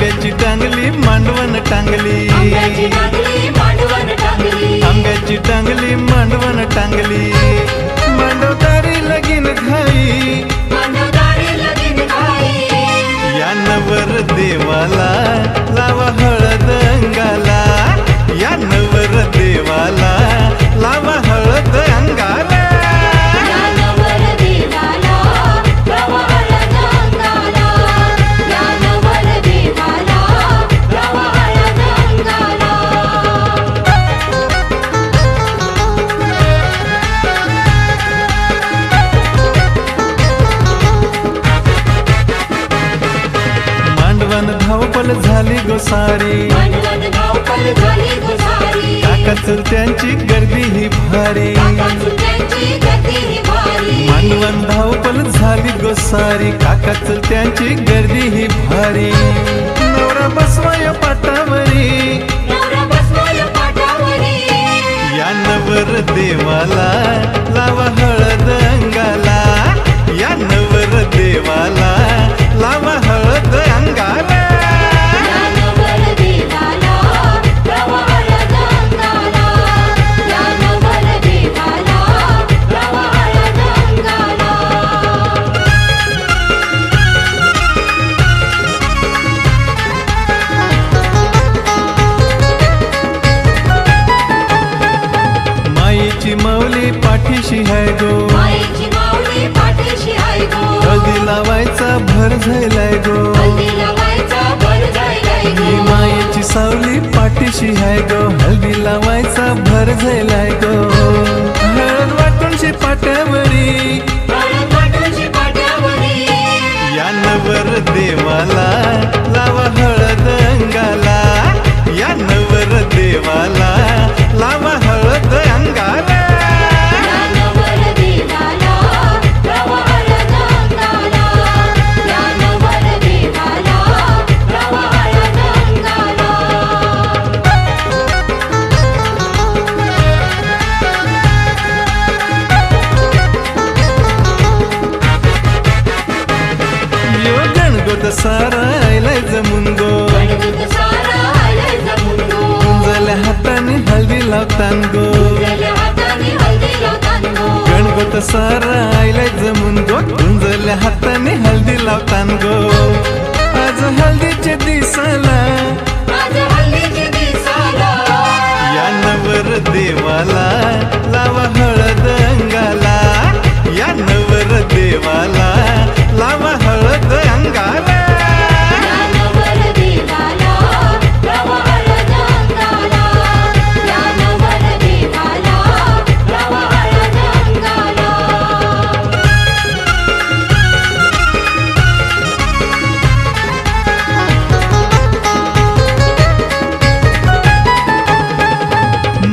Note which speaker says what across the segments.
Speaker 1: आंब्याची टांगली मांडवण टांगली,
Speaker 2: आंब्याची टांगली मांडवण टांगली,
Speaker 1: आंब्याची टांगली मांडवण टांगली, मांडवदारी लगीन घाई,
Speaker 2: मांडवदारी लगीन घाई,
Speaker 1: या नवर देवाला लावा हळद अंगाला, या नवर देवाला लावा हळद अंगाला,
Speaker 2: या नवर देवाला लावा हळद अंगाला, या नवर देवाला लावा हळद अंगाला.
Speaker 1: मांडवण धावपल झाली गोसारी,
Speaker 2: मांडवण धावपल झाली गोसारी,
Speaker 1: काका चुलत्यांची गर्दी ही भारी,
Speaker 2: काका चुलत्यांची गर्दी ही भारी,
Speaker 1: मांडवण धावपल झाली गोसारी, काका चुलत्यांची गर्दी ही भारी, नवरा बसवाय पाटावरी,
Speaker 2: नवरा बसवाय पाटावरी,
Speaker 1: या नवर देवाला लावा हळद अंगाला, या नवर देवाला लावा हळद अंगाला,
Speaker 2: या नवर देवाला लावा हळद अंगाला, या नवर देवाला लावा हळद अंगाला.
Speaker 1: माईची माऊली पाठीशी आहे गो,
Speaker 2: माईची माऊली पाठीशी आहे गो,
Speaker 1: हळदी लावायचा भर झालाय गो,
Speaker 2: हळदी लावायचा भर झालाय
Speaker 1: ही
Speaker 2: गो,
Speaker 1: मायेची सावली पाठीशी आहे गो, हळदी लावायचा भर झालाय गो, हळद वाटूनशी पाट्यावरी,
Speaker 2: हळद वाटूनशी पाट्यावरी,
Speaker 1: या नवर देवाला लावा हळद अंगाला, या नवर देवाला लावा हळद अंगाला,
Speaker 2: या नवर देवाला लावा हळद अंगाला, या नवर देवाला लावा हळद अंगाला.
Speaker 1: यो गणगोत सारा आयलाय जमून गो,
Speaker 2: गणगोत सारा आलाय जमून गो,
Speaker 1: गुंजल्या हाताने हळदी लावतान गो,
Speaker 2: गुंजल्या हाताने हळदी लावतान गो,
Speaker 1: गणगोत सारा आयलाय जमून गो, गुंजल्या हाताने हळदी लावतान गो, आज हळदीचे दिसाला,
Speaker 2: आज हळदीची दिसाला,
Speaker 1: या नवर देवाला लावा हळद अंगाला, या नवर देवाला लावा हळद अंगाला,
Speaker 2: या नवर देवाला लावा हळद अंगाला, या नवर देवाला लावा हळद अंगाला.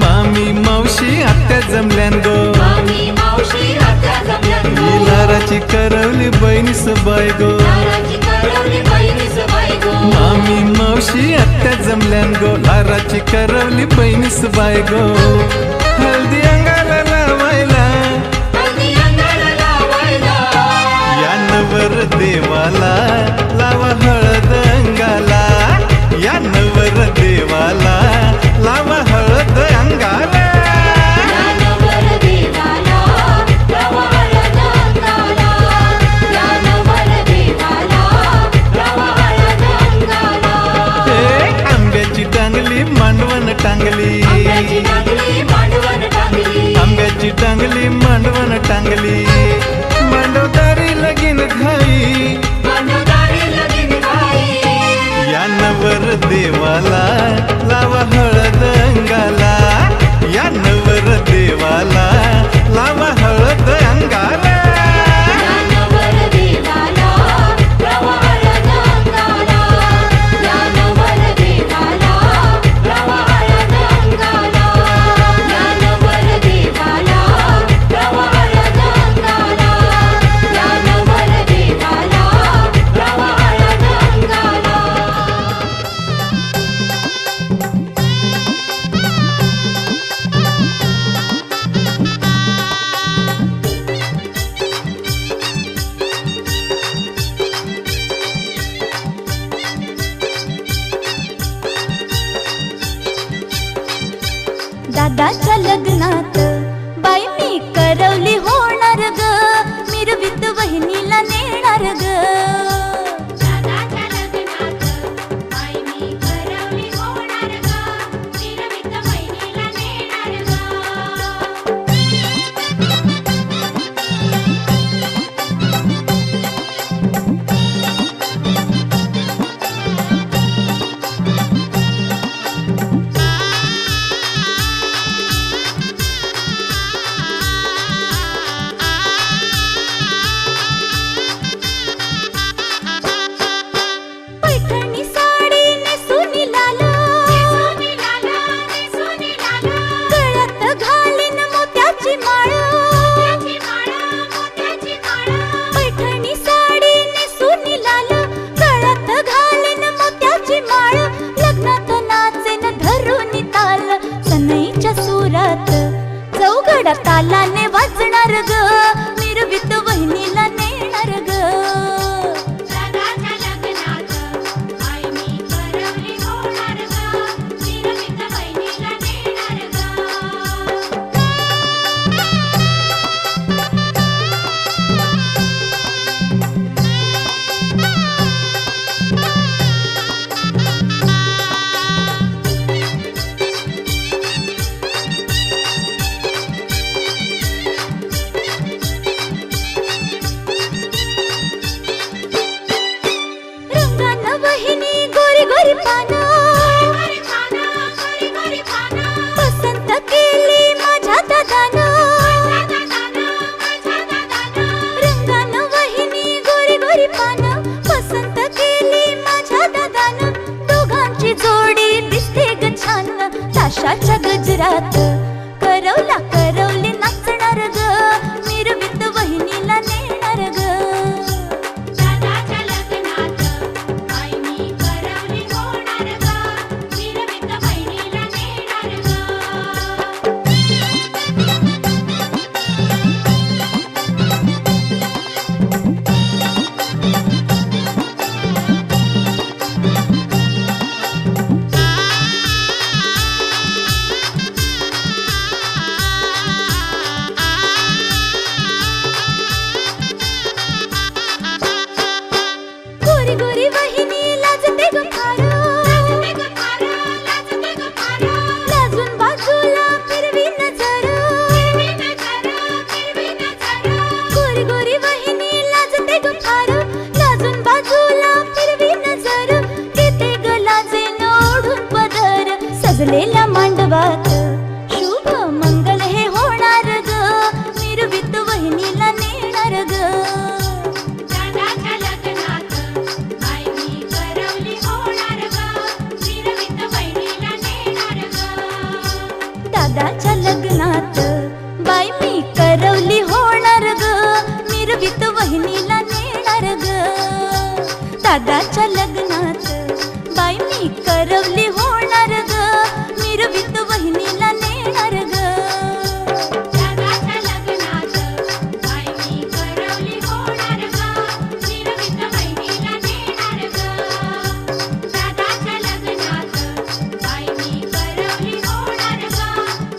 Speaker 1: मामी मावशी आत्या जमल्यान गो,
Speaker 2: मामी मावशी आत्या जमल्यान गो,
Speaker 1: लाराची करवली बहिणीस बाय गो,
Speaker 2: लाराची करवली बहिणीस बाई गो,
Speaker 1: मामी मावशी आत्या जमल्यान गो, लाराची करवली बहिणीस बाय गो, हळदी अंगाला लावायला,
Speaker 2: हळदी अंगाला लावायला,
Speaker 1: या नवर देवाला लावा हळद अंगाला, या नवर देवाला लावा हळद अंगाला,
Speaker 2: या नवर देवाला लावा हळद अंगाला, या नवर देवाला लावा हळद अंगाला.
Speaker 1: आंब्याची टांगली मांडवण टांगली,
Speaker 2: आंब्याची टांगली मांडवण टांगली,
Speaker 1: आंब्याची टांगली मांडवण टांगली, मांडवदारी लगीन घाई,
Speaker 2: मांडवदारी लगीन घाई,
Speaker 1: या नवर देवाला लावा हळद अंगाला, या नवर देवाला लावा हळद अंगाला,
Speaker 2: या नवर देवाला लावा हळद अंगाला, या नवर देवाला लावा हळद अंगाला, या नवर देवाला लावा हळद अंगाला, या नवर देवाला लावा हळद अंगाला.
Speaker 3: दादाच्या लग्नात बाई मी करवली होणार ग, मिरवीत वहिनीला नेणार ग.
Speaker 2: दादाच्या लग्नात बाई मी करवली होणार ग, मिरवीत बहिणीला नेणार ग.
Speaker 3: पैठणी साडी नेसून लाल, गळ्यात घालीन मोत्याची माळ. पैठणी साडी नेसून लाल, गळ्यात घालीन मोत्याची माळ. लग्नात नाचेन धरून ताल, सनईच्या सुरात चौघडा तालाने वाजणार ग, मिरवीत वहिनीला नेणार ग.
Speaker 2: दादाच्या लग्नात बाई मी करवली होणार ग, मिरवीत बहिणीला नेणार ग.
Speaker 3: रंगानं वहिनी गोरी गोरी पानं, पसंत केली माझ्या दादानं. रंगानं वहिनी गोरी गोरी पानं, पसंत केली माझ्या दादानं. दोघांची जोडी दिसते ग छान, ताशाच्या गजरात करवला करवली नाचणार ग, मिरवीत वहिनीला नेणार ग.
Speaker 2: दादाच्या लग्नात बाई मी करवली होणार ग, मिरवीत बहिणीला नेणार ग.
Speaker 3: गोरी गोरी वहिनी लाजते ग फार, लाजून बाजूला फिरवी नजर. गोरी गोरी वहिनी लाजते ग फार, लाजून बाजूला फिरवी नजर. घेते ग लाजेन ओढून पदर, सजलेल्या मांडवात शुभ मंगल हे होणार ग, मिरवीत वहिनीला नेणार ग.
Speaker 2: दादाच्या लग्नात बाई मी करवली होणार ग, मिरवीत बहिणीला नेणार ग.
Speaker 3: दादाच्या लग्नात बाई मी करवली होणार ग, मिरवीत वहिनीला नेणार ग. दादाच्या लग्नात बाई मी करवली होणार ग, मिरवीत वहिनीला नेणार ग.
Speaker 2: दादाच्या लग्नात बाई मी करवली होणार ग, मिरवीत बहिणीला नेणार ग. दादाच्या लग्नात बाई मी करवली होणार ग,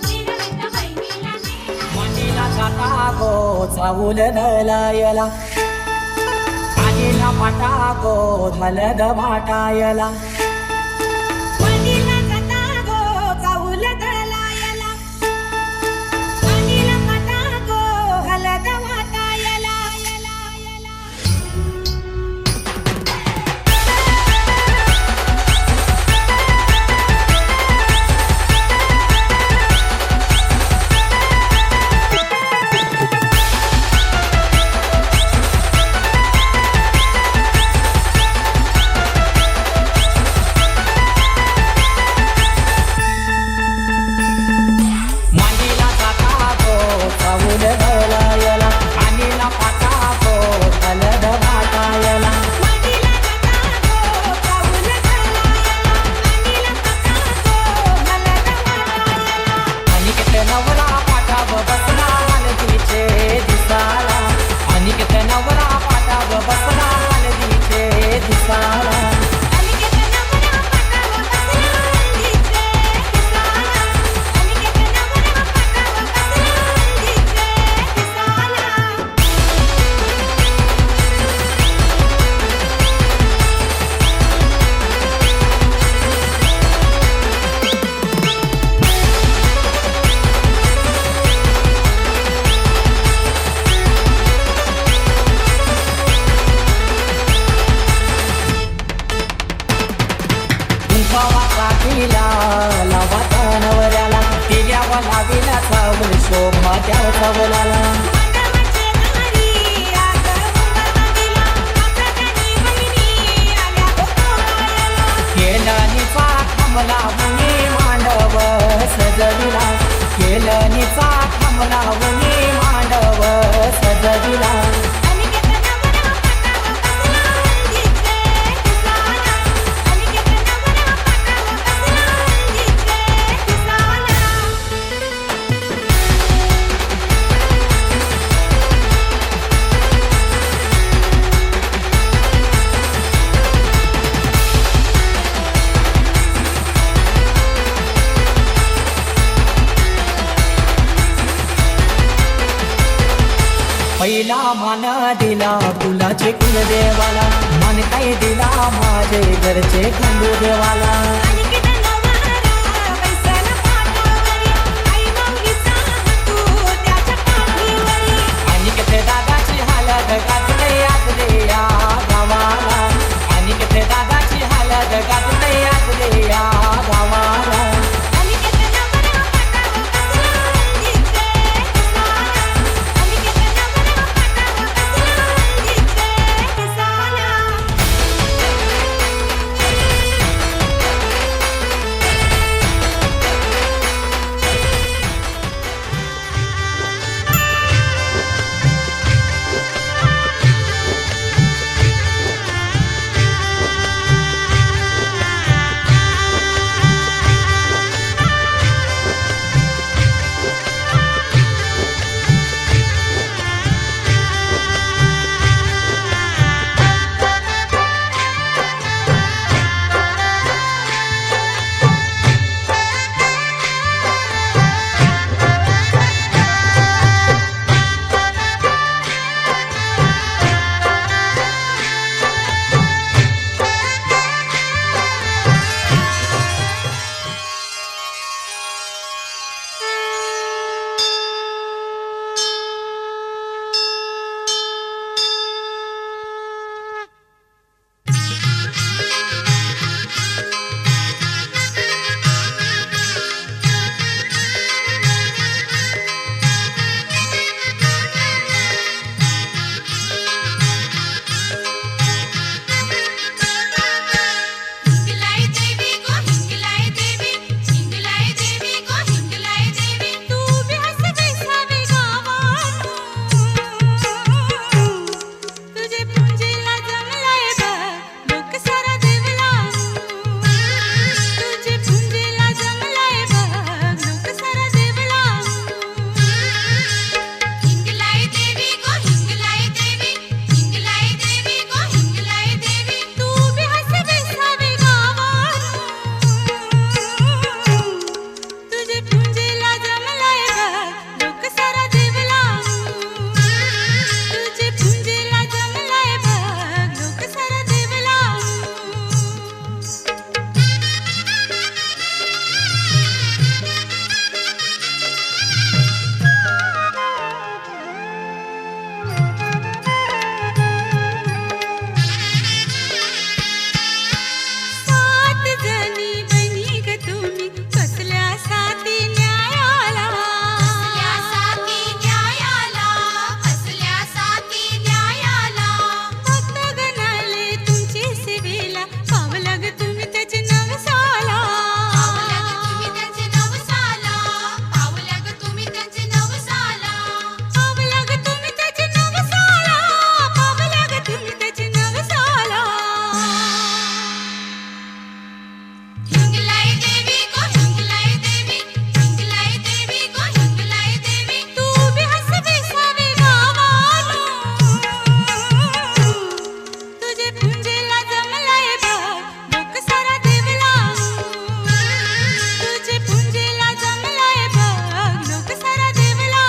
Speaker 2: मिरवीत बहिणीला नेणार.
Speaker 4: मंडीला जाता गो चावूल दलायला, आजीला पाटा गो हलद वाटायला.
Speaker 2: मंडीला जाता गो चावूल दलायला, मंडीला जाता गो हलद वाटायला.
Speaker 4: भावाचा किला लावा नवऱ्याला दिल्यावा लाविला चावल शोभा त्या चावलाला
Speaker 2: मंडपाच्या दारी आग उंबरवाडीला नाचतानी बहिणी आल्या गोपाळाला.
Speaker 4: केलनीचा थांबला मुनी मांडव सजविला केलनीचा थांबला मुनी मांडव सजविला
Speaker 2: अनिकेत नवरा पाटावर बसला हळदीचे ठिसाला. अनिकेत नवरा पाटावर बसला हळदीचे ठिसाला.
Speaker 4: पहिला मान दिला फुलाचे कुलदेवाला मन काय दिला माझे घरचे खंडू देवाला
Speaker 2: अनिकेत नवरा बैसाला पाटावरी आई माऊलीचा हातू त्याच्या पाठीवरी.
Speaker 4: आणि किती दादाची हालत गाजले आजले या गावाला आणि किती दादाची हालत गाजले आजले या गावाला
Speaker 2: अनिकेत नवरा पाटावर बसला हळदीचे ठिसाला. अनिकेत नवरा पाटावर बसला हळदीचे ठिसाला. हिंगलाई देवी गो हिंगलाई देवी हिंगलाई देवी गो हिंगलाई देवी तू भी हस बेसावे गावातून तुझे पुंजीला जमलाय बघ लोक सारा देवला तुझे पुंजीला जमलाय बघ लोक सारा देवला हिंगलाई देवी गो हिंगलाई देवी हिंगलाई देवी गो हिंगलाई देवी तू भी हस बेसावे गावातून तुझे पुंजीला जमलाय बघ लोक सारा देवला तुझे पुंजीला जमलाय बघ लोक सारा देवला. सात जणी बहिणी ग तुम्ही कसल्या साती न्यायाला कसल्या साती न्यायाला कसल्या साती न्यायाला भक्त गणाले तुमची सेवेला पावलं ग तुम्ही त्याचे नवसाला पावलं ग तुम्ही त्याचे नवसाला पावलं ग तुम्ही त्याचे नवसाला पावलं ग तुम्ही त्याचे नवसाला पावलं ग तुम्ही त्याचे नवसाला. हिंगलाई देवी गो हिंगलाई देवी हिंगलाई देवी गो हिंगलाई देवी तू भी हस बेसावे गावातून तुझे पुंजीला जमलाय बघ लोक सारा देवला तुझे पुंजीला जमलाय बघ लोक सारा देवला.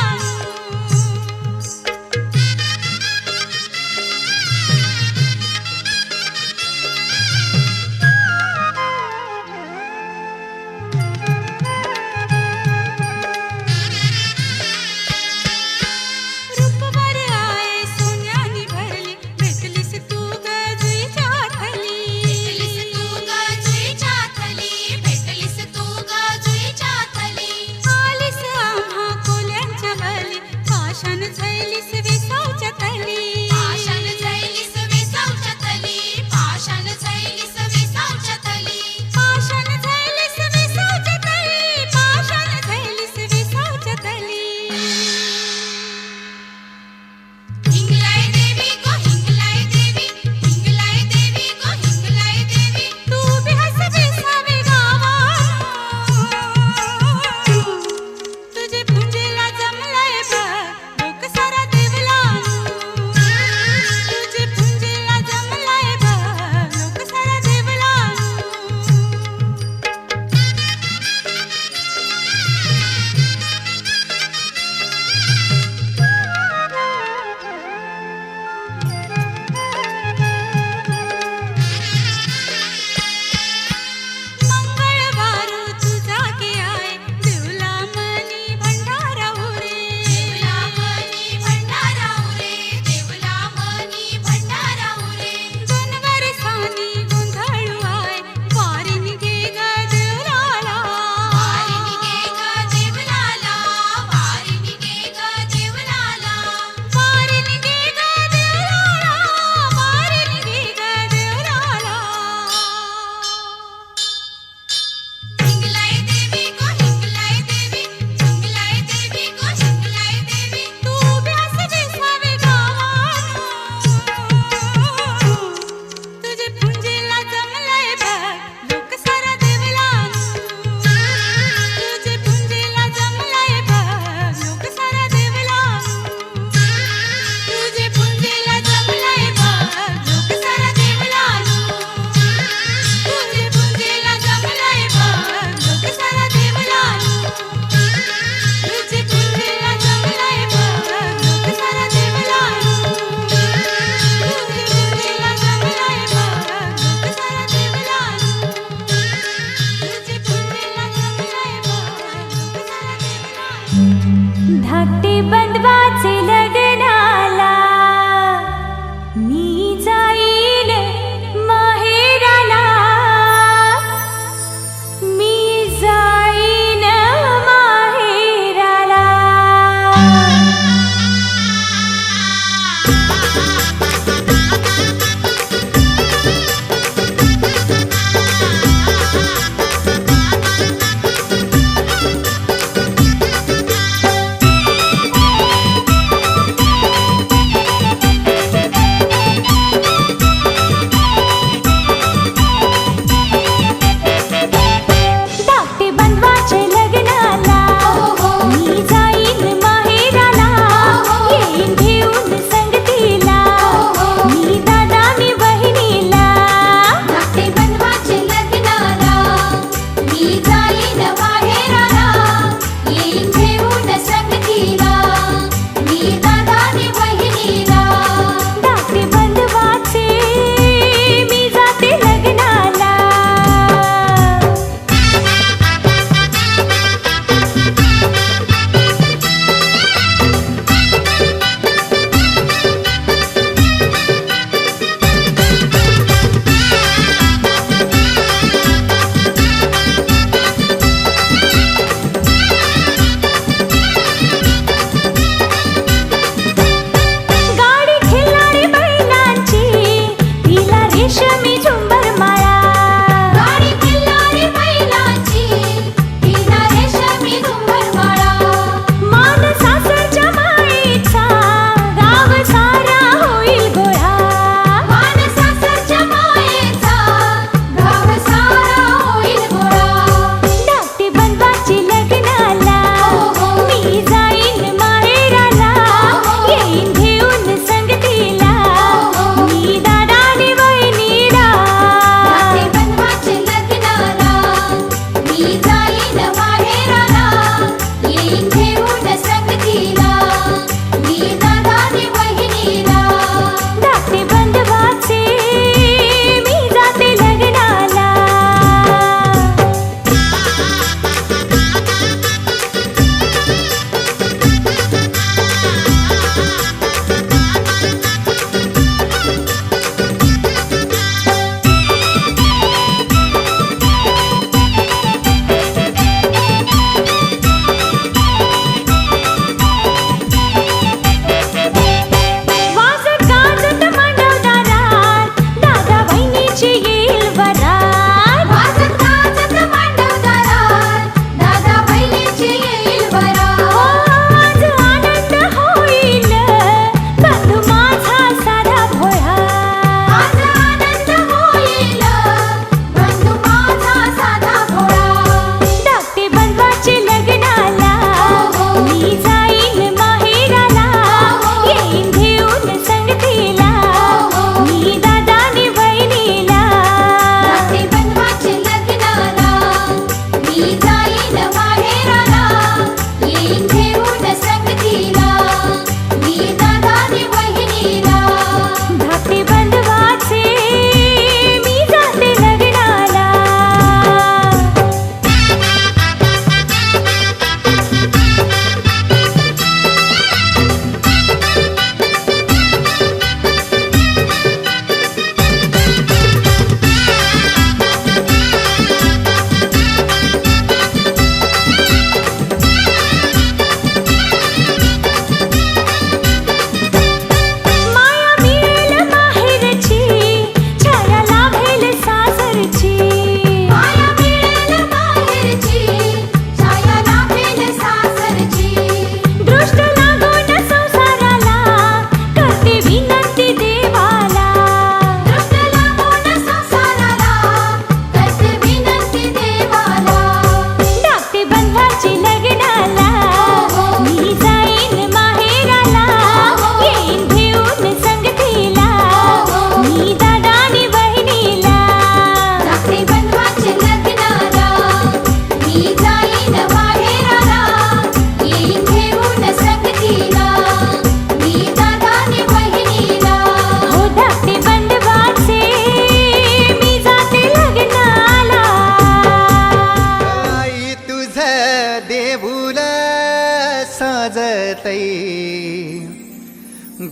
Speaker 5: साजतई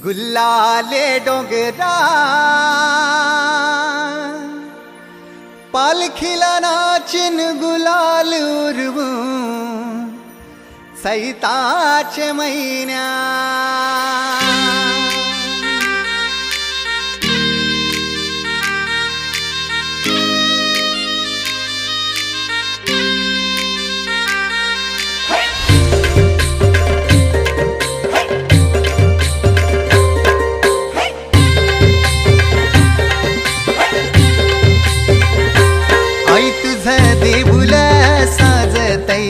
Speaker 5: गुल्लाले डोंगरा पालखीला नाचिन गुलाल उरवू सैताचे महिन्या आई तुझं देऊळ साजतई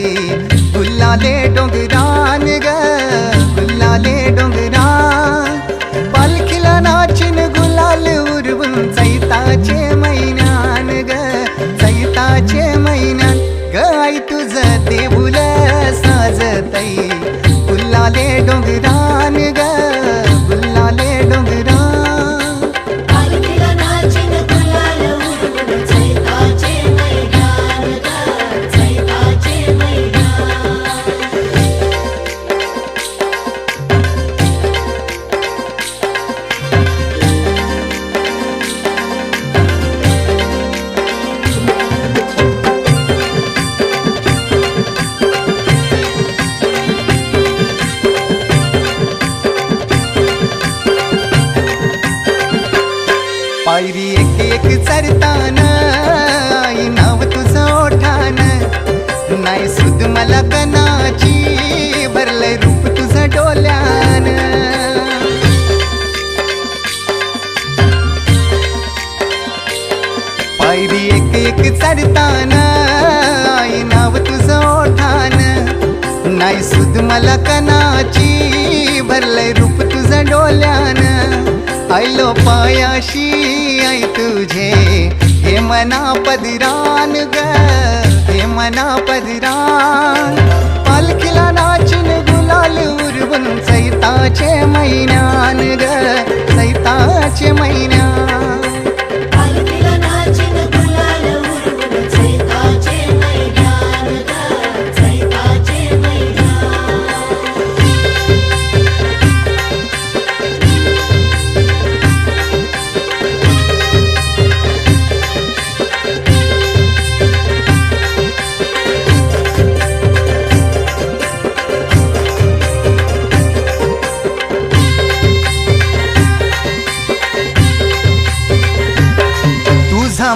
Speaker 5: गुल्लाले डोंगरान ग गुल्लाले डोंगरान पालखीला नाचिन गुलाल उरवून चैताचे महिन्यान ग चैताचे महिन्यान ग आई तुझं देऊळ साजतई गुल्लाले डोंगरान ग गुल्लाले डोंगरान पायरी एक एक चरताना आई नाव तुझं ओठान नाही सुद मला कनाची भरलंय रूप तुझं डोल्यान पायरी एक एक चरताना आई नाव तुझं ओठान नाही सुद मला कनाची भरलंय रूप तुझं डोल्यान आयलो पायाशी आई तुझे हे मना पदरान ग हे मना पदरान पालखीला नाचिन गुलाल उरवून चैताचे महिन्यान ग चैताचे महिन्यान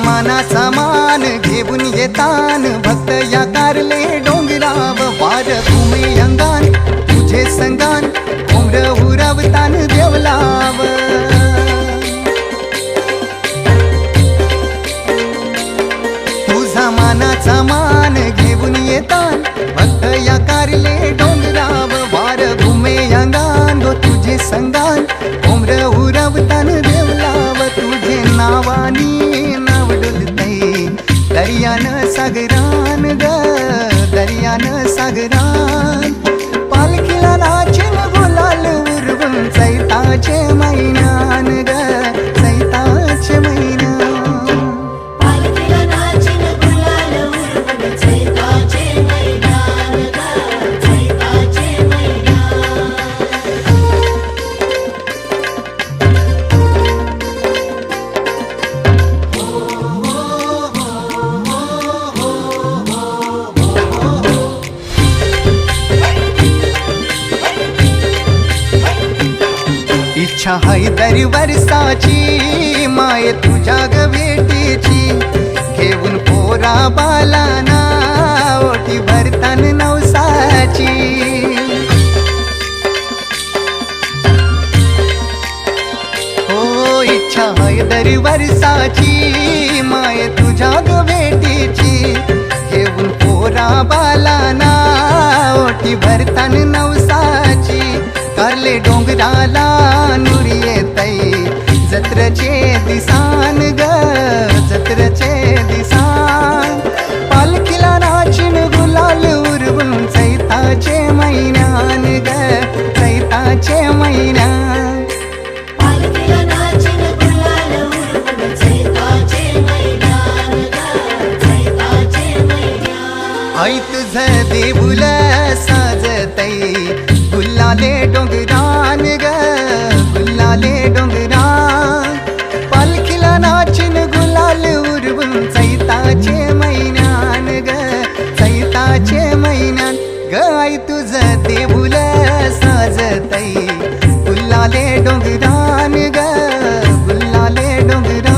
Speaker 5: मानाचा मान घेऊन येतान भक्त या कारले डोंगराव वार घुमे अंगान तुझे संगान कोंबड उरवतान देवलाव तुझा मानाचा मान घेऊन येतान भक्त या कारले डोंगराव वार घुमे अंगान गो तुझे संगान कोंबड उरवतान देवलाव तुझे नावानी दर्यान सागरान ग दर्यान सागरान पालखीला नाचिन गुलाल उरवून चैताचे महिन्यान ग चैताचे महिन्यान
Speaker 3: पालखीला नाचिन गुलाल उरवून चैताचे महिन्यान ग चैताचे महिन्यान
Speaker 5: इच्छा हाय दरी वर्षाची माय तुझ्या ग भेटीची घेऊन पोरा बालाना ओटी भरतान नवसाची हो इच्छा हाय दरी वर्षाची माय तुझ्या ग भेटीची घेऊन पोरा बालाना ओटी भरतान नवसाची कारले डोंगराला नुरी येतई जत्रचे दिसान ग जत्रचे दिसान पालखीला नाचिन गुलाल उरवून चैताचे महिन्यान ग चैताचे महिन्यान
Speaker 3: पालखीला नाचिन गुलाल उरवून चैताचे महिन्यान ग चैताचे महिन्यान
Speaker 5: आई तुझं देऊळ साजतई गुल्लाले डोंगरान ग गुल्लाले डोंगरान पालखीला नाचिन गुलाल उरवून चैताचे महिन्यान ग चैताचे महिन्यान ग आई तुझं देऊळ साजतई गुल्लाले डोंगरान ग गुल्लाले डोंगरान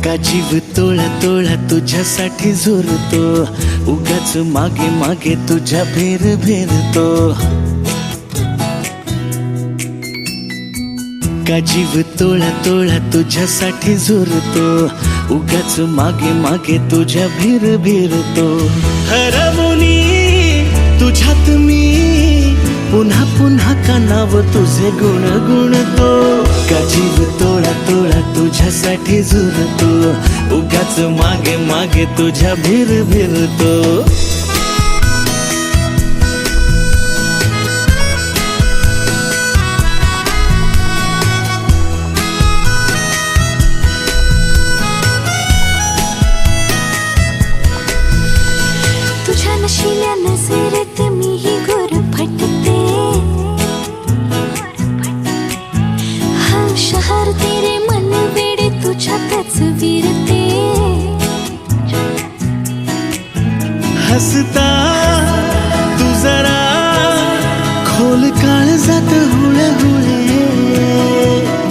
Speaker 1: का जीव तोळा तोळा तुझ्यासाठी झुरतो उगाच मागे मागे तुझ्या भेर भेरतो का जीव तोळा तोळा तुझ्यासाठी झुरतो उगाच मागे मागे तुझ्या भेर भेरतो हरवुनी तुझ्यात मी पुन्हा पुन्हा का नाव तुझे गुण गुणतो का जीव तोळा तोळा तुझ्यासाठी झुरतो उगाच मागे मागे तुझ्या भेर भेरतो
Speaker 3: तुझ्या नशिल्या नजरेत मीही गुरफटते हा शहर तेरे मन वेडे तुझ्यातच विरते
Speaker 1: हसता तू जरा खोल काळजात हुळे हुळे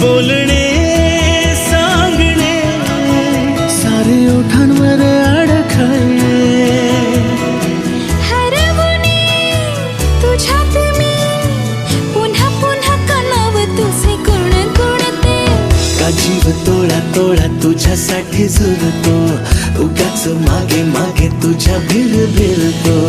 Speaker 1: बोलणे सांगणे सारे ओठांवर अडखळे
Speaker 3: हरवुनी तुझ्यात मी पुन्हा पुन्हा कनाव तुझे गुण गुणते
Speaker 1: का जीव तोळा तोळा तुझ्यासाठी झुरतो उगाच मागे मागे तुझ्या भेर भेरतो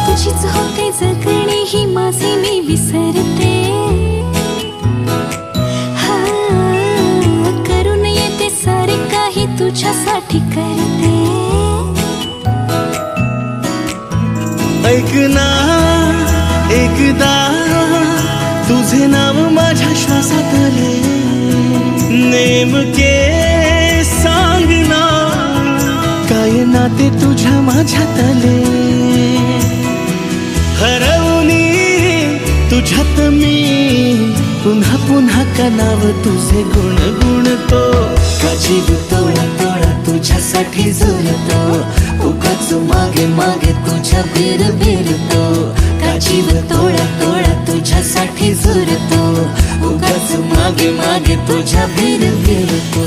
Speaker 3: तुझीच होते जगणे ही माझे मी विसरते हा करून येते सारे काही तुझ्यासाठी करते
Speaker 1: ऐक ना एकदा तुझे नाव माझ्या श्वासात आले नेमके सांग ना काय नाते तुझ्या माझ्यात आले हरवुनी तुझ्यात मी पुन्हा पुन्हा का नाव तुझे गुण गुणतो का जीव तोळा तोळा तुझ्यासाठी झुरतो उगाच मागे मागे तुझ्या भेर भेरतो का जीव तोळा तोळा तुझ्यासाठी झुरतो उगाच मागे मागे तुझ्या भेर भेरतो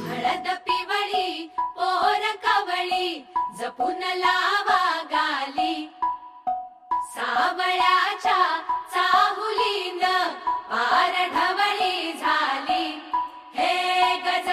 Speaker 2: हळद पिवळी पोर कवळी जपून लावा गाली सावळ्याच्या चाहुलीन पार ढवळी झाली हे गज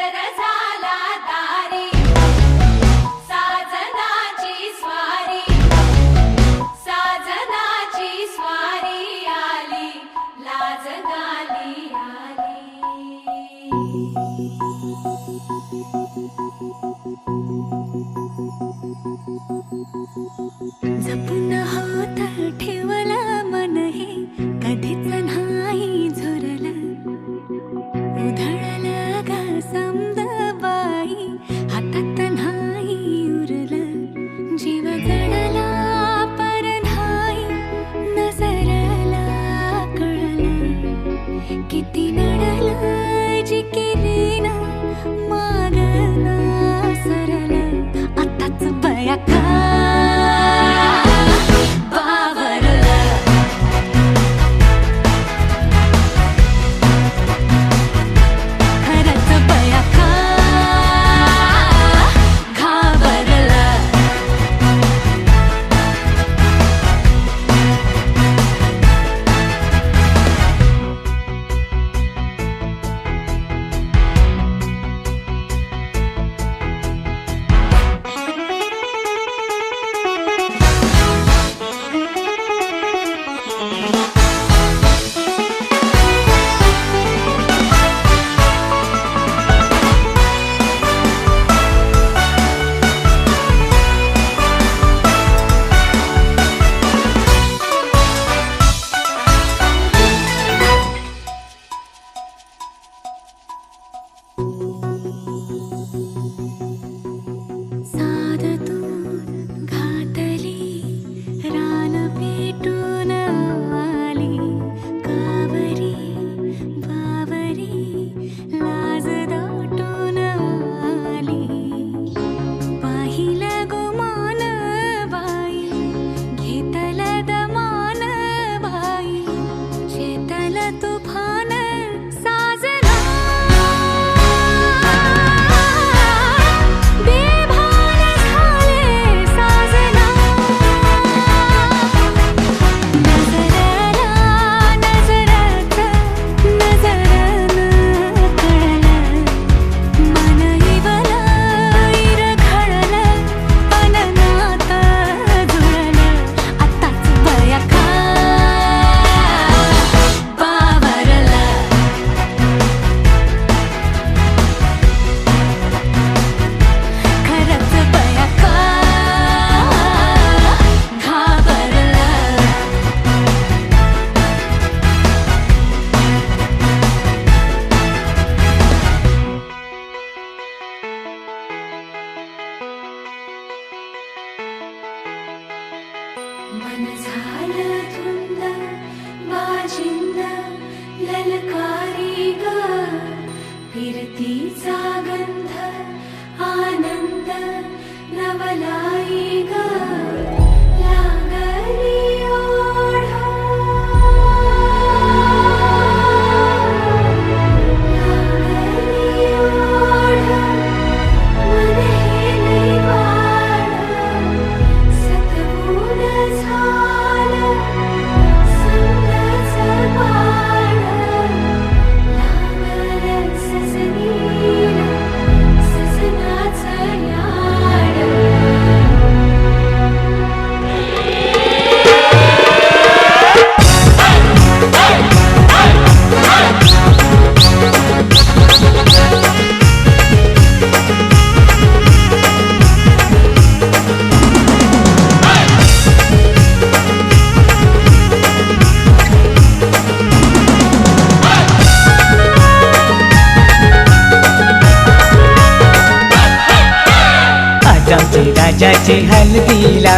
Speaker 3: उधळलं ग समद बाई, हातात नाही उरलं, जीव जडला पर नाही नजरला कळलं, किती नडलं जिकिरीन मागना सरलं, आताच बया का बावरलं, खरंच बया का घाबरलं. साध तू घातली रान पेटून आली, कावरी बावरी लाज दाटून आली, पाहिलं गुमान बाई घेतलं दमान बाई, शेतलं तुफान साजना, बेभान झाले साजना, नजरला नजरात नजरन कळलं, मन इवलं इरघळलं, पलनात जुळलं, आताच बया का बावरलं, खरंच बया का घाबरलं. मन झालं धुंद बाजिंद ललकारी ग, फिरतीचा गंध आनंद नवलाई ग, लागली ओढ लागली ओढ, मन हेले वाढ, सतबून झालं समजाचं बाळ, लागलं सजनीला सजनाचं याड.
Speaker 4: आज आमची राजाची हल्दीला,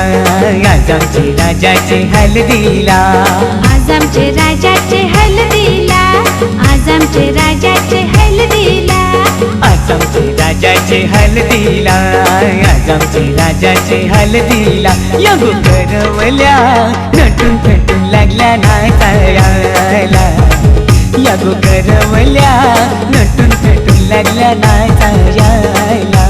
Speaker 4: आज आमची राजाची हल्दीला,
Speaker 3: आज आमचे राजाचे हल्दीला, आज आमचे राजाचे हल्दीला,
Speaker 4: आज आमची राजाची हल्दीला, आज आमची राजाची हल्दीला, यगो करवल्या नटून फटून लागल्या नाचायला, यगो करवल्या नटून फटून लागल्या नाचायला.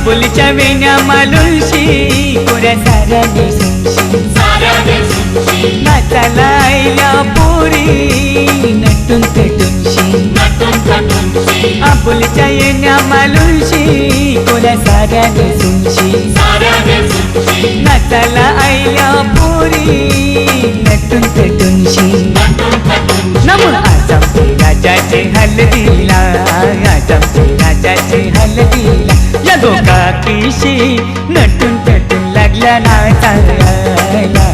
Speaker 4: बोलीच्या वेण्या मालुशी कोऱ्या साऱ्या नेसूनशी नाचायला आईल्या पोरी नटून पेटून
Speaker 3: नटूनशी आपुलच्या येण्या मालूनशी कोल्या साऱ्या नेसूनशी नाचाला आईल्या पोरी नटून नटूनशी नमून आज आमचे राजाचे हलदीला आज आमचे राजाचे हलदीला या गोकाकीशी नटून नटून लागल्या नाचायला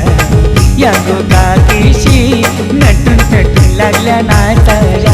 Speaker 3: या गोकाकीशी नटून नटून लागल्या नाचायला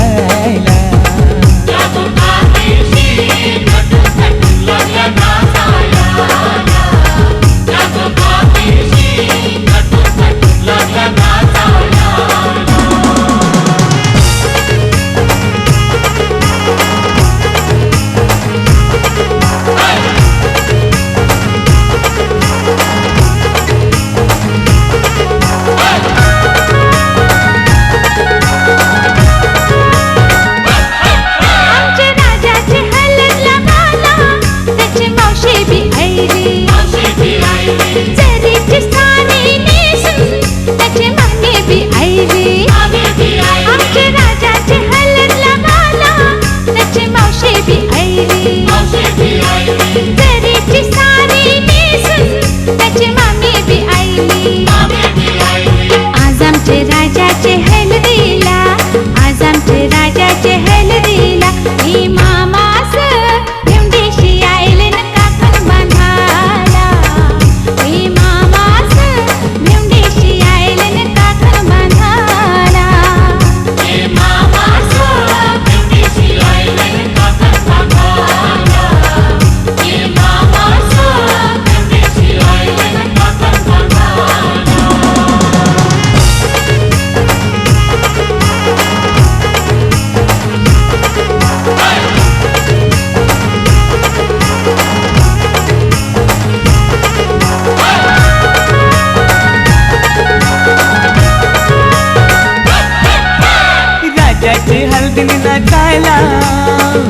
Speaker 3: नाचायला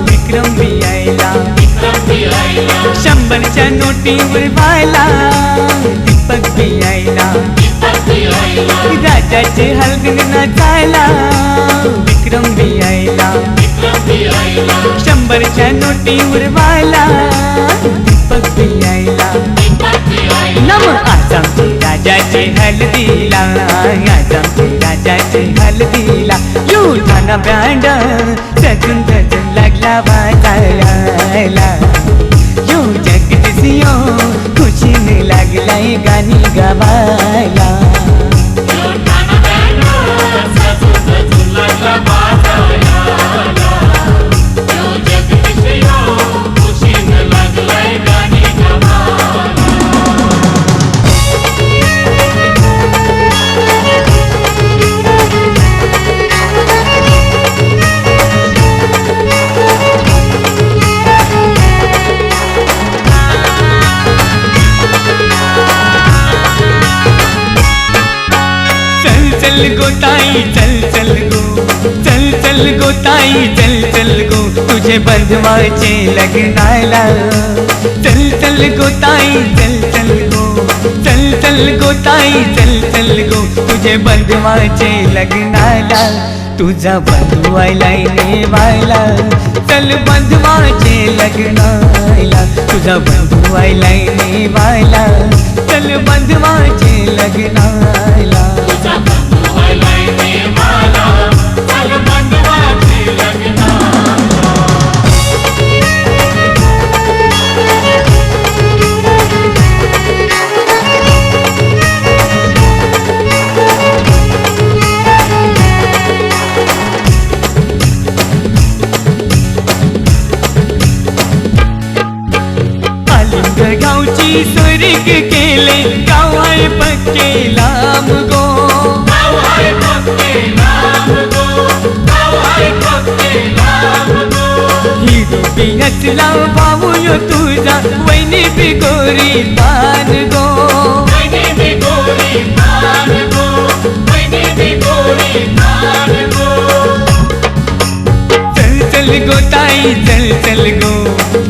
Speaker 3: विक्रम बी यायला 100च्या नोटीवर व्हायला दीपक बी यायला राजाचे हलगीने नाचायला विक्रम बी यायला 100च्या नोटीवर व्हायला दीपक बी यायला नम आज आमचे राजाचे हलदीला आज आमचे राजाचे हलदीला युठाना बँड सजून सजून लागला वाजायला यो जगदीसियो खुशीने लागलाय गाणी गावायला चल गो ताई चल चल गो चल चल गो ताई चल चल गो तुझे बंधवाचे लग्नाला चल चल गो ताई चल चल गो चल चल गो ताई चल चल गो तुझे बंधवाचे लग्नाला तुझा बंधू आयलाय नेवायला चल बंधवाचे लग्नाला तुझा बंधू आयलाय नेवायला चल बंधवाचे लग्नाला गावची सोरीक केले गाव आहे पक्के लांब गो ही रुपी हचला भाऊ यो तुझा वैनी बिगोरी तान गो चल चल गो ताई चल चल गो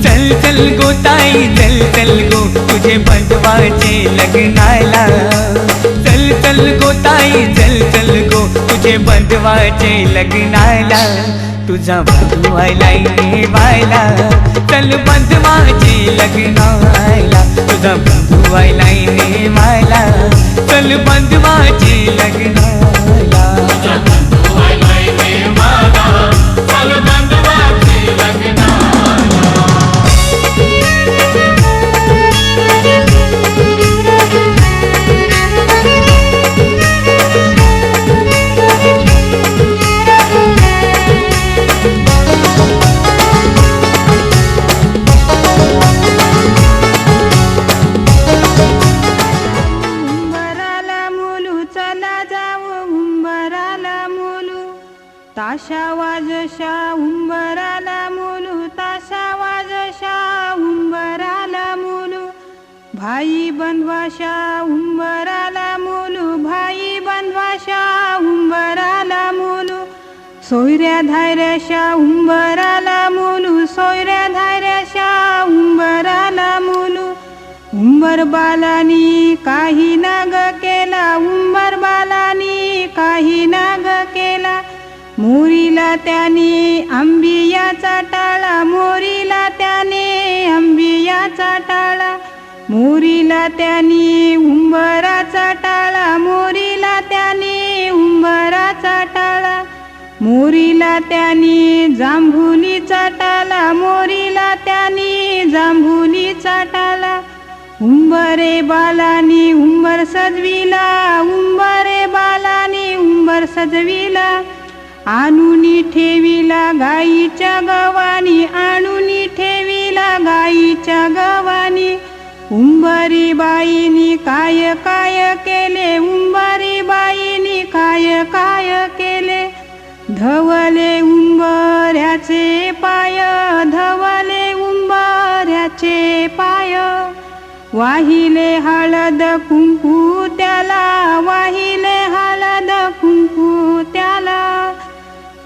Speaker 3: चल चल गो ताई चल चल गो तुझे बंधवाचे लग्नाला चल चल गो ताई चल चल गो तुझे बंधवाचे लग्नाला
Speaker 1: तुझा बंधू आयलाय नेवायला, चल बंधवाची लग्नाला. तुझा बंधू आयलाय नेवायला, चल बंधवाची लग्नाला.
Speaker 2: ताशा वाजशा उंबराला मुलू, ताशा वाजशा उंबराला मुलू. भाई बंधवाशा उंबराला मुलू, भाई बंधवाशा उंबराला मुलू. सोयऱ्या धायऱ्याशा उंबराला मुलू, सोयऱ्या धायऱ्याशा उंबराला मुलू. उंबर बालानी काही नाग केला, उंबर बालानी काही नाग केला. मोरीला त्याने आंबियाचा टाळा, मोरीला त्याने आंबियाचा टाळा. मोरीला त्याने उंबराचा टाळा, मोरीला त्याने उंबराचा टाळा. मोरीला त्याने जांभुलीचा टाळा, मोरीला त्याने जांभुलीचा टाळा. उंबरे बालानी उंबर सजविला, उंबरे बालानी उंबर सजविला. आणुनी ठेविला गाईच्या गवानी, आणुनी ठेविला गाईच्या गवानी. उंबरी बाईनी काय काय केले, उंबरी बाईनी काय काय केले. धवले उंबऱ्याचे पाय, धवले उंबऱ्याचे पाय. वाहिले हळद कुंकू त्याला, वाहिले हळद कुंकू त्याला.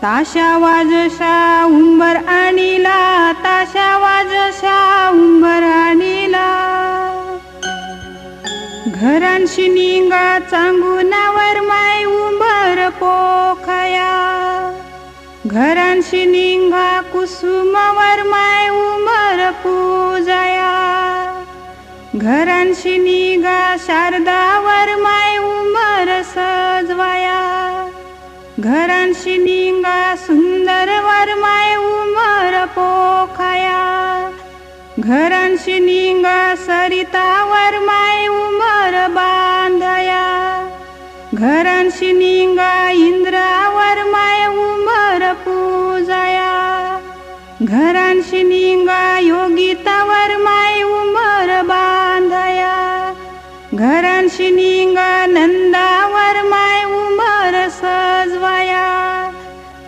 Speaker 2: ताशा वाजशा उंबर आणीला, ताशा वाजशा उंबर आणीला. घरांशी निंगा चांगुनावर माय उंबर पोखया. घरांशी निंगा कुसुमावर माय उंबर पूजया. घरांशी निगा शारदावर माय उंबर सजवाया. घरांशी निंगा सुंदरवर माय उंबर पोखया. घरांशी निंगा सरितावर माय उंबर बांधया. घरांशी निंगा इंद्रावर माय उंबर पूजया. घरांशी निंगा योगितावर माय उंबर बांधया. घरांशी निंगा नंदावर माय उंबर सजवाया.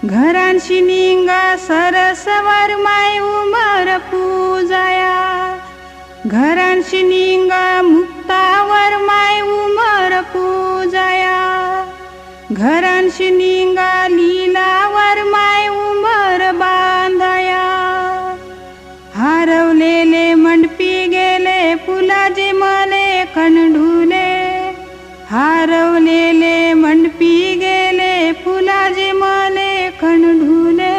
Speaker 2: घरांशी निंगा सरसवर माय उंबर पूजया. घरांशी निंगा मुक्तावर माय उंबर पूजया. घरांशी निंगा लीलावर माय उंबर बांधया. हरवलेले मंडपी गेले फुलाचे मले कंढुले. हरवलेले मंडपी गेले फुलाचे मले कंढुले.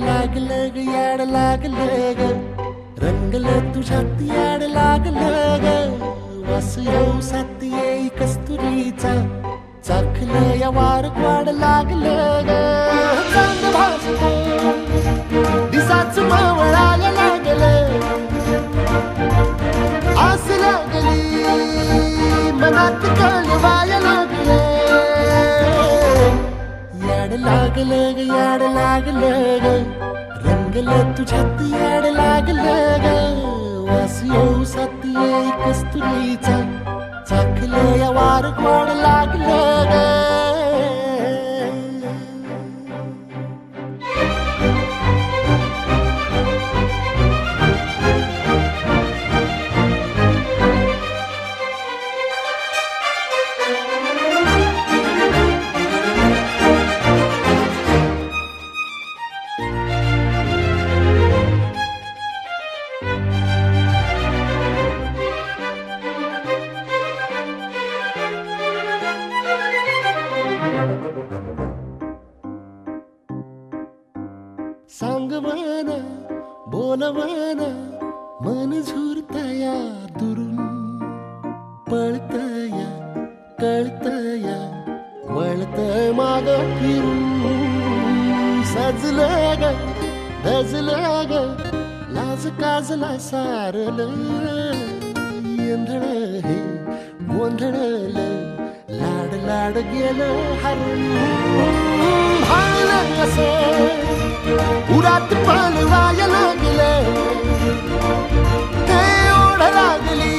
Speaker 6: लागलं ग याड लागलं ग रंगलं तुझ्यात याड लागलं ग वास येऊ साथ येई कस्तुरीचा चाखलं या वार वाड लागलं ग चांद भासतो दिसाच मावळायला लागलं आस लागली मनात कळवायला लागलं याड लागलं ग याड लागलं ग रंगलं तुझ्यात याड लागलं ग वास येऊ साथ येई कस्तुरीचा चाखलं या वार गोड लागलं ग सांगवान बोलवान मन झुरतया दुरून पळतया कळतया वळतय माग फिरून सजलं ग धजलं ग लाज काजला सारलं येंधळ हे गोंधळल लाड लाड गेलं हरून भाळलं कसं उरात पालवाया लागलं ते ओढ लागली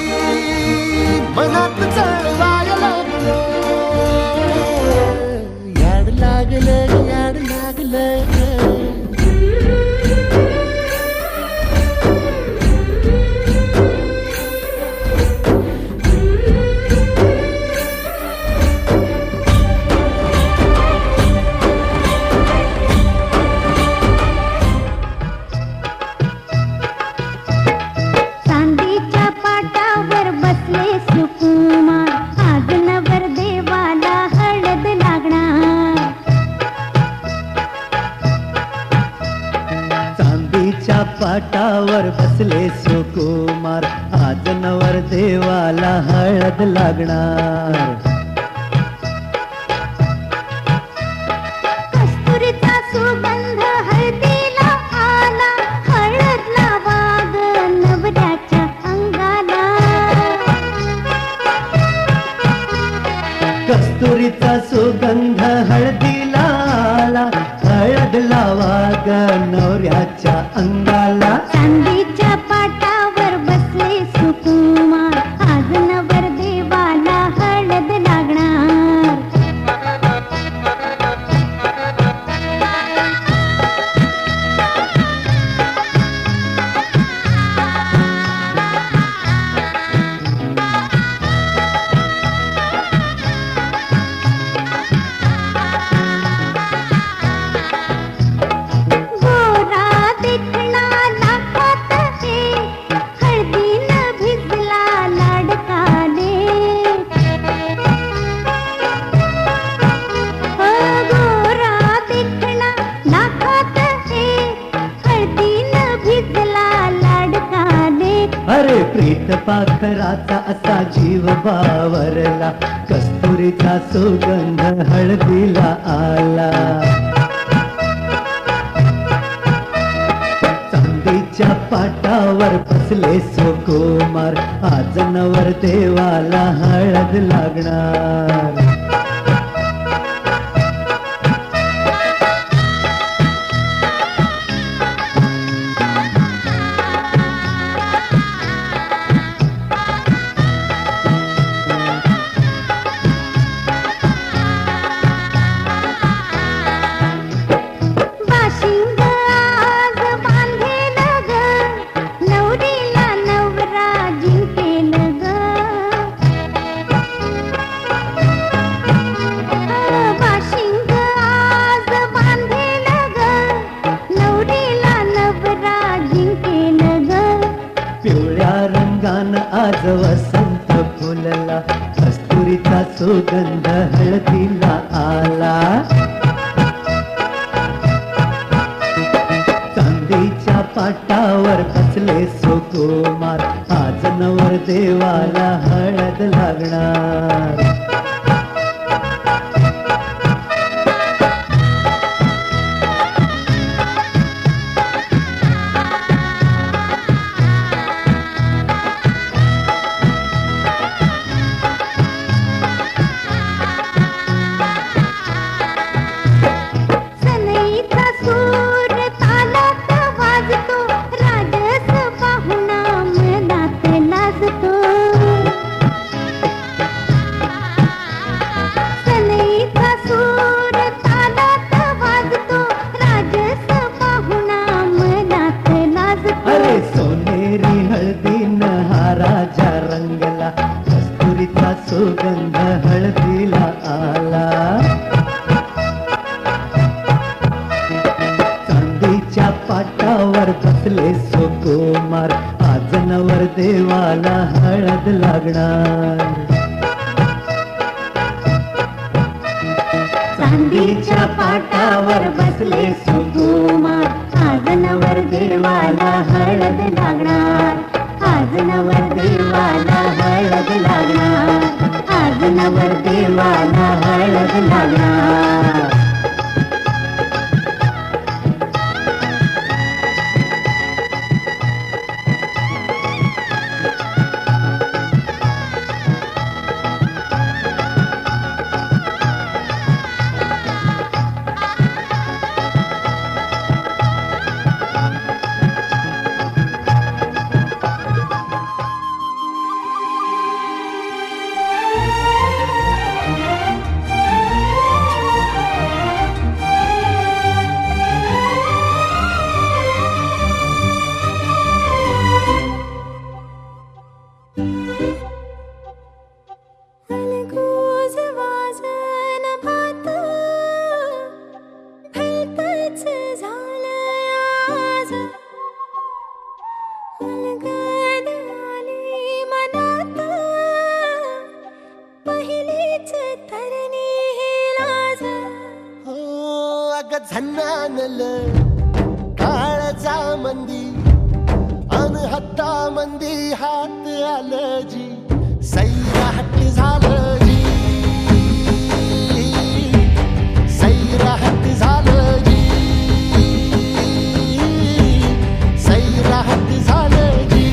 Speaker 6: मनात चळवाया लागलं याड लागलं याड लागलं
Speaker 1: पाटावर बसले सुकुमार आज नवर देवाला हळद लागणार
Speaker 3: कस्तुरीचा सुगंध हळदीला आला हळद लावा ग नवऱ्याच्या अंगाला
Speaker 1: कस्तुरीचा सुगंध हळदीला आला हळद लावा ग नवऱ्याच्या अंगाला
Speaker 3: चांदीच्या पाटावर बसले सुकुमार आज नवर देवाला हळद लागणार
Speaker 1: अरे प्रीत पाखराचा असा जीव बावरला कस्तुरीचा सुगंध हळदीला आला चांदीच्या पाटावर बसले सुकुमार आज नवर देवाला हळद लागणार आज वसंत फुलला कस्तुरीचा सुगंध हळदीला आला
Speaker 7: लागणार.
Speaker 3: सनईचा सूर तालात वाजतो, राजस पाहुणा मनात लाजतो. सनईचा सूर तालात वाजतो, राजस पाहुणा मनात लाजतो.
Speaker 7: अरे सोनेरी हळदीन हा राजा रंगला, कस्तुरीचा सुगंध हळदीला आला. चांदीच्या पाटावर बसले सुकुमार, आज नवर देवाला हळद लागणार.
Speaker 3: चांदीच्या पाटावर बसले सुकुमार, आज नवर देवाला हळद लागणार. आज नवर देवाला हळद लागणार. आज नवर देवाला हळद लागणार. अलगोज वाजन भात, भलतंच झालंय आज. अलगद आली मनात, पहिलीच तरणी ही लाज.
Speaker 6: हो अग झन्नानल काळजा मंदी अन हत्ता मंदी हात आलं जी. सैराट झालं जी, सैराट झालं जी, सैराट झालं जी.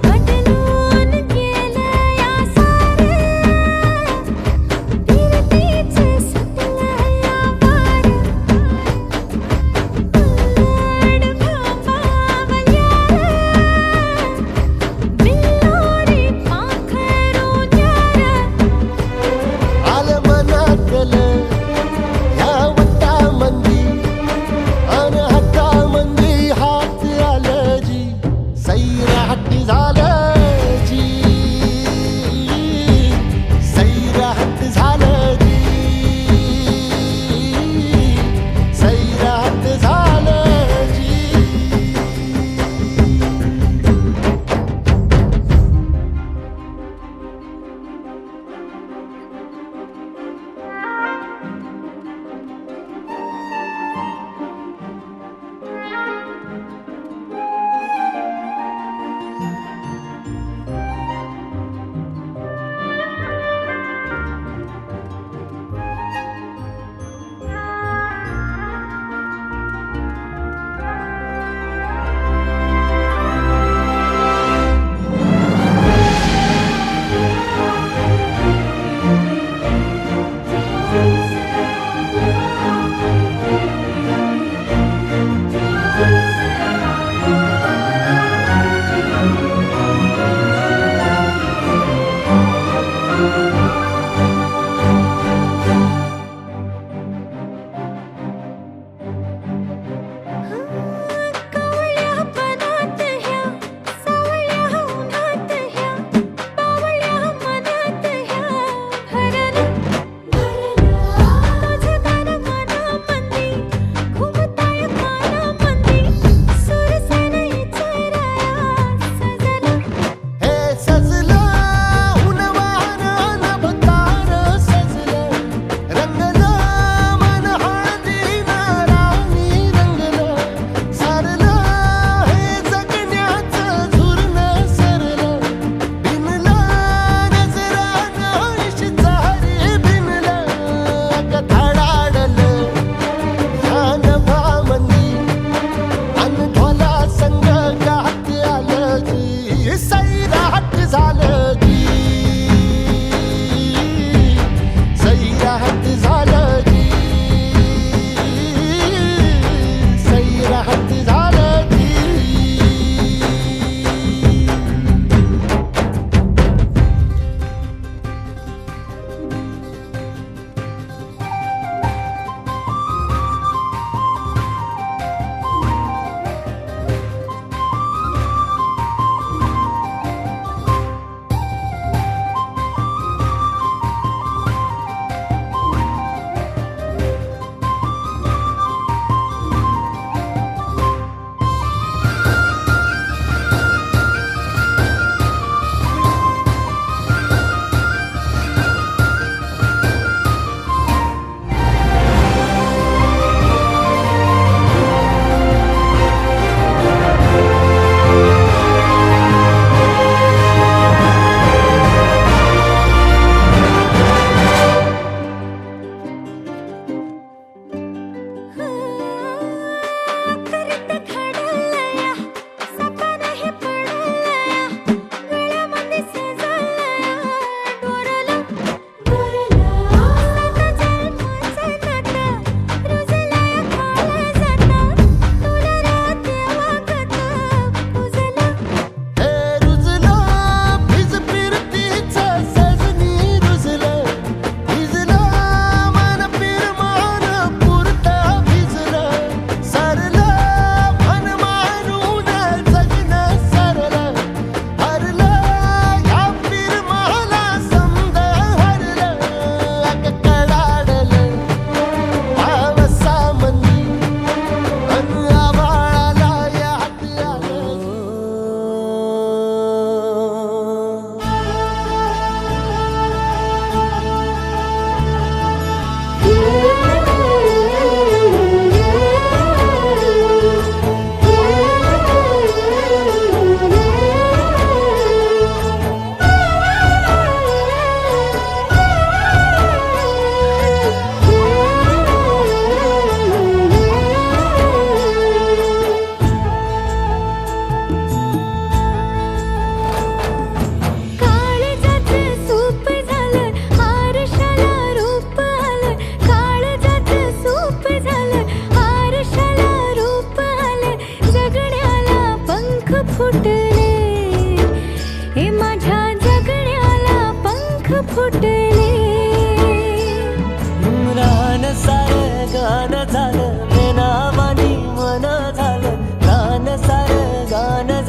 Speaker 3: पटलून केलं या सारं, फिरतीच सुटलं या पार. उलट भांबावल्या, बिल्लोरी पाखरू न्यार.
Speaker 6: आलं मनातल ह्या वट्टा मंदी अन हत्ता मंदी हात आलं जी. सैराट झालं जी, सैराट झालं जी, सैराट झालं जी.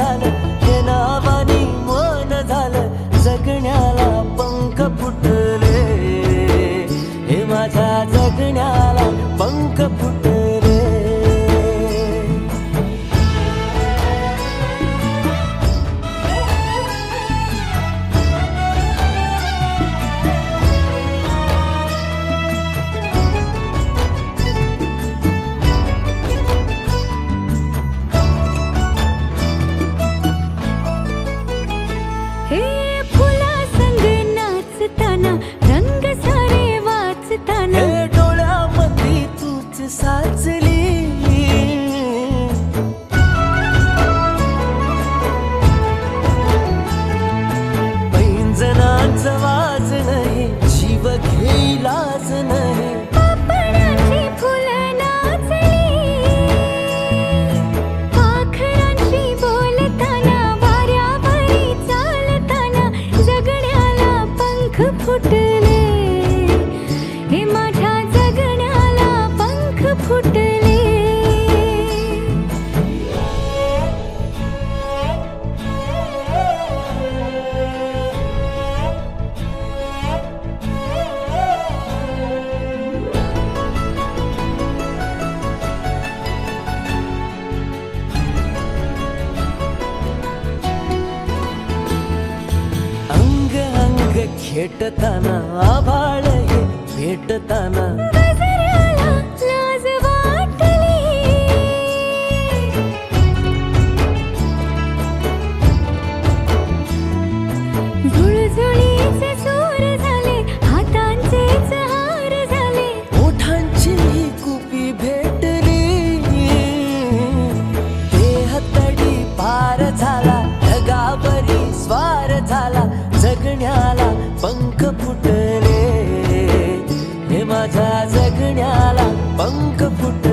Speaker 4: झालं हे नावानी मन झालं जगण्याला पंख फुटले हे माझ्या जगण्याला पंख फुटले
Speaker 3: हे फुला संग नाचताना रंग सारे वाचताना
Speaker 4: हे डोळ्यामध्ये तूच साचली पैंजणाचं वाज नाही जीव घेईलाच नाही
Speaker 3: पापणाची फुलं नाचली पाखरांशी बोलताना वाऱ्यावरी चालताना जगण्याला पंख फुटले हे माझ्या जगण्याला पंख फुटले
Speaker 4: अंग अंग खेटताना आभाळ हे भेटताना
Speaker 3: गजऱ्याला लाज वाटली झुळझुळीचे सूर झाले हातांचेच हार झाले
Speaker 4: ओठांची कुपी भेटली देह तडी पार झाला ढगावरी स्वार झाला जगण्याला पंख फुटले हे माझ्या जगण्याला पंख फुटले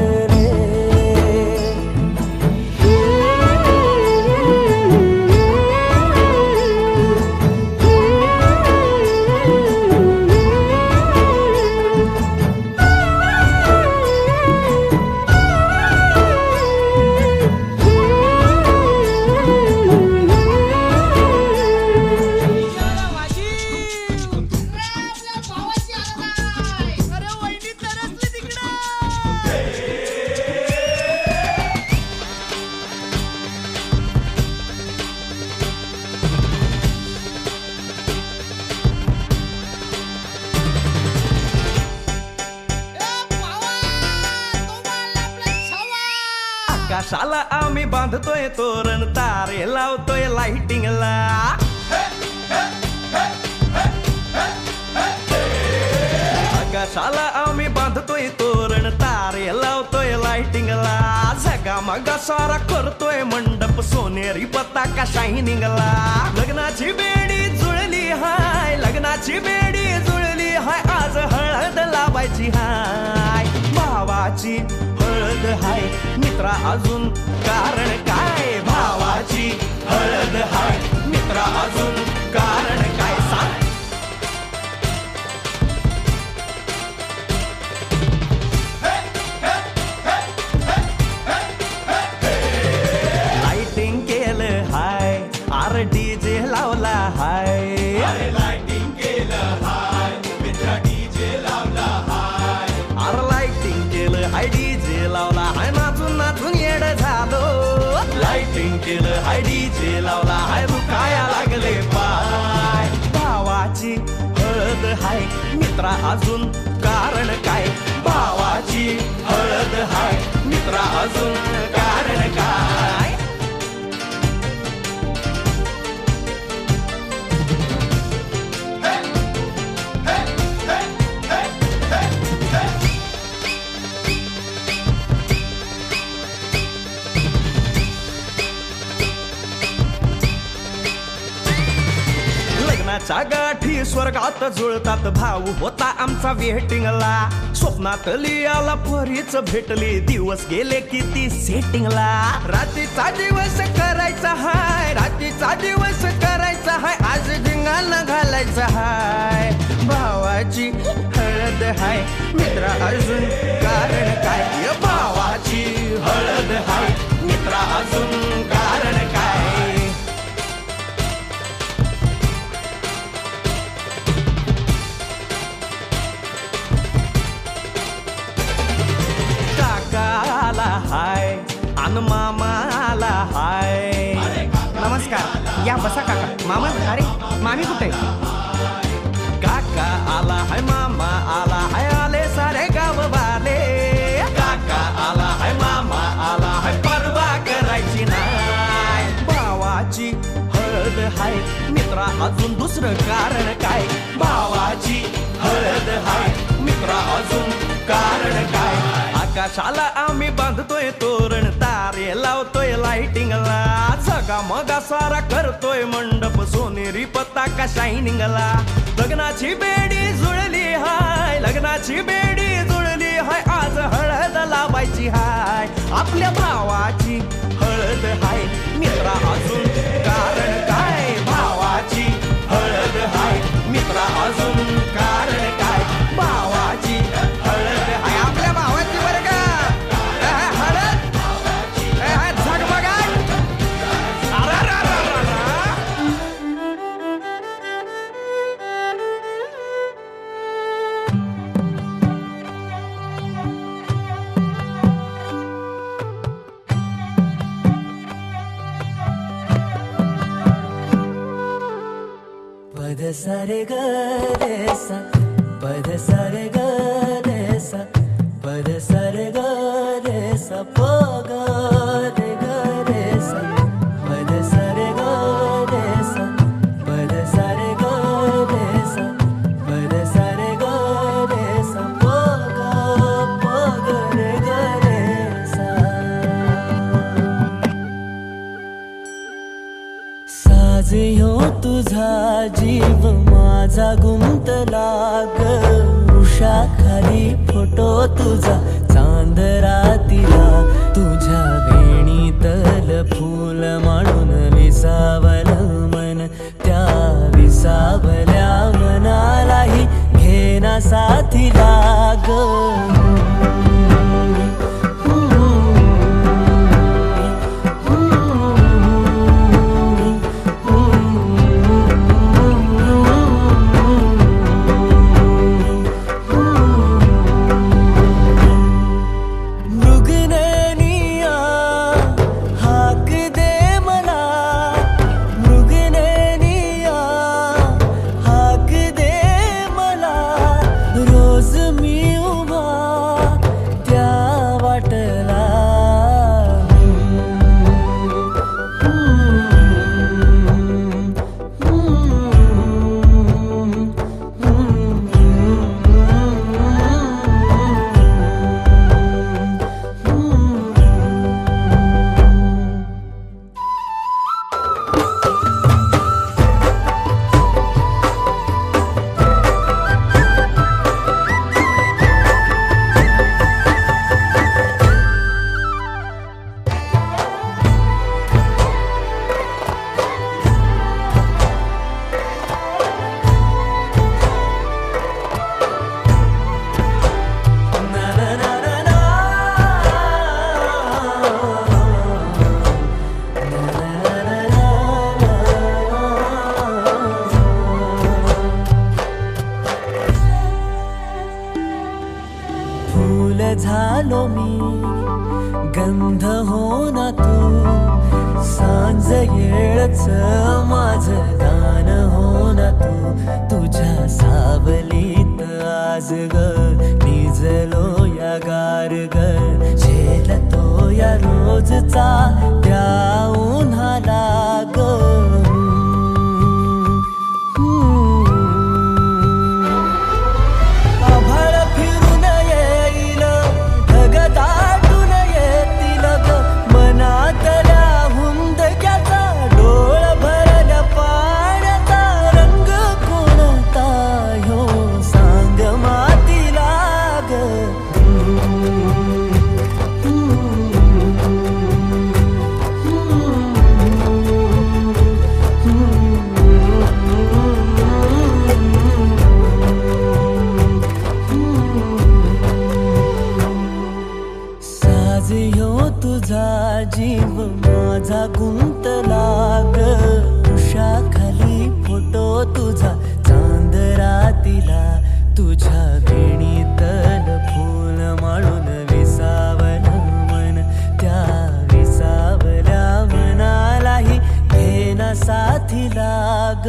Speaker 1: आकाशाला आम्ही बांधतोय तोरण तारे लावतोय लाइटिंगला आकाशाला आम्ही बांधतोय तोरण तारे लावतोय लाइटिंगला झगामगा सारा करतोय मंडप सोनेरी पताका शायनिंगला लग्नाची बेडी जुळली हाय लग्नाची बेडी जुळली हाय आज हळद लावायची हाय भावाची हळद हाय मित्रा अजून कारण काय भावाची हळद हाय मित्रा अजून कारण काय सांग लाइटिंग केलं हाय आर डीजे लावला हाय लाइटिंग केलं हाय मित्रा डीजे लावला हाय आर लाइटिंग केलं हाय डीजे लावला हाय नाचून नाचून येड झालो लाइटिंग केलं हाय डीजे लावला हाय रुकाया लागले पाय भावाची हळद हाय मित्रा अजून कारण काय भावाची हळद हाय मित्रा अजून कारण काय लग्नाच्या गाठी स्वर्गात जुळतात भाऊ होता आमचा वेटिंगला स्वप्नात लियाला परीच भेटली दिवस गेले किती सेटिंगला रात्रीचा दिवस करायचा हाय रात्रीचा दिवस करायचा हाय आज धिंगाणा घालायचा हाय भावाची हळद हाय मित्रा अजून कारण काय भावाची हळद हाय मित्रा अजून कारण काय
Speaker 8: नमस्कार. या बसा काका. मामा, अरे मामी कुठे?
Speaker 1: काका आला हाय मामा आला हाय आले सारे गाव वाले. काका आला हाय मामा आला हाय परवा करायची नाय. भावाची हळद हाय मित्रा अजून दुसरं कारण काय. भावाची हळद हाय मित्रा अजून कारण काय. आकाशाला आम्ही बांधतोय तोरण तारे लावतोय लाइटिंगला. जगा मगा सारा करतोय मंडप सोनेरी पताका शायनिंगला. लग्नाची बेडी जुळली हाय लग्नाची बेडी जुळली हाय. आज हळद लावायची हाय आपल्या भावाची हळद हाय मित्रा अजून कारण काय. भावाची हळद हाय मित्रा अजून कारण काय. भावाची हळद हाय आपल्या भावाची बरं का. हळद झगमगाट.
Speaker 4: पद सारे ग रे सा पद सारे ग रे सा पद सारे ग रे सा प ग रे सा पद सारे ग रे सा पद सारे ग रे सा पद सारे ग रे सा प ग रे सा. साज ह्यो तुझा जीव माझा गुंतला ग. उषा खाली फोटो तुझा चांद रातीला. तुझ्या वेणीतल फूल मांडून विसावलं मन. त्या विसावल्या मनालाही घेना साथीला ग. झालो मी गंध हो ना तू. सांज येळच माझं दान हो ना तू. तुझ्या सावलीत आज ग निजलो या गार ग. झेलतो या रोजचा त्या उन्हाला ग. जीव माझा गुंतला ग. उषा खाली फोटो तुझा चांद रातीला. तुझ्या वेणीतल फूल माळून विसावलं मन. त्या विसावल्या मनालाही घेन तुझ्या साथीला ग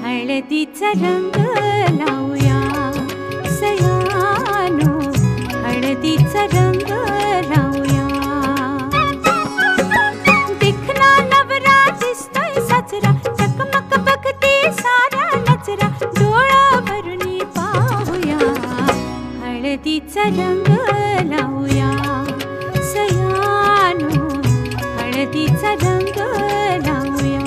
Speaker 3: हळदीचा रंग लावूया सयानो हळदीचा रंग लावूया देखना नवरा दिसतोय साजरा चकमक बघते सारा नजरा डोळा भरून पाहूया हळदीचा रंग लावूया सयानो हळदीचा रंग लावूया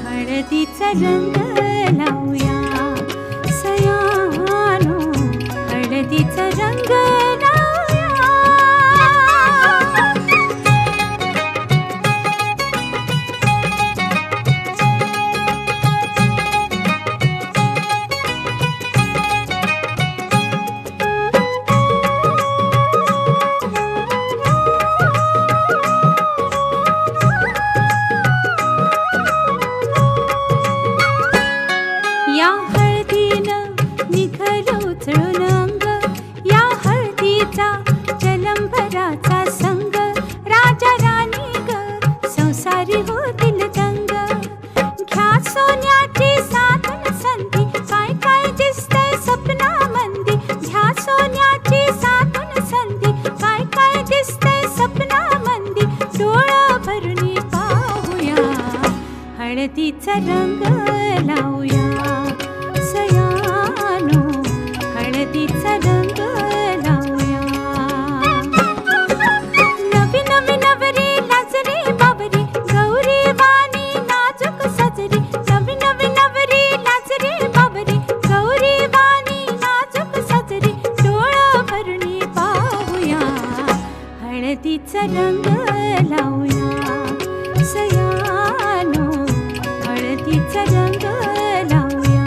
Speaker 3: हळदीचा रंग लावूया सयानो हळदीचा रंग लावूया या हळदीनं निघलं उचलून अंग या हळदीचा जलंभराचा संग राजा राणी ग संसारी होतील दंग घ्या सोन्याची साधन संधी काय काय दिसतंय सपनामंदी घ्या सोन्याची साधन संधी काय काय दिसतंय सपनामंदी डोळा भरून पाहूया हळदीचा रंग लावूया सयानो हळदीचा रंग लावूया नवी नवी नवरी लाजरी बावरी गौरी वाणी नाजूक सजरी नवी नवी नवरी लाजरी बावरी गौरी वाणी नाजूक सजरी डोळा भरून पाहूया हळदीचा रंग लावूया सयानो हळदीचा रंग लावूया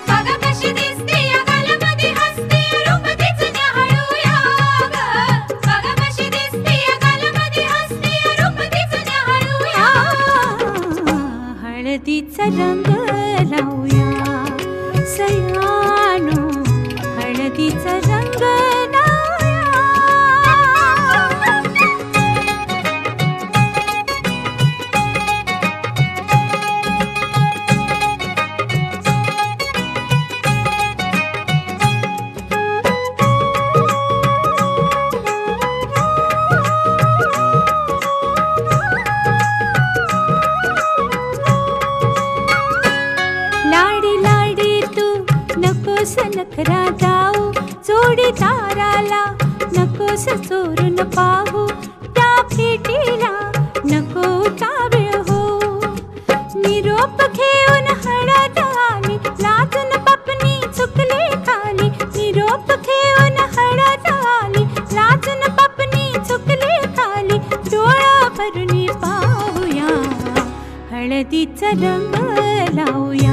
Speaker 3: बघा कशी दिसते या गालामध्ये हसते रूप तिचं न्याहाळूया ग बघा कशी दिसते या गालामध्ये हसते रूप तिचं न्याहाळूया हळदीचा रंग लावूया सयानो हळदीचा रंग लावूया लाडी लाडी तू नकोस नखरा जाऊ जोडीदाराला नकोस चोरून पाहू त्या भेटीला नको कावेळ हो निरोप घेऊन हळद आली लाजून पपनी चुकली खाली निरोप घेऊन हळद आली लाजून पपनी चुकली खाली डोळा भरून पाहूया हळदीचा रंग लावूया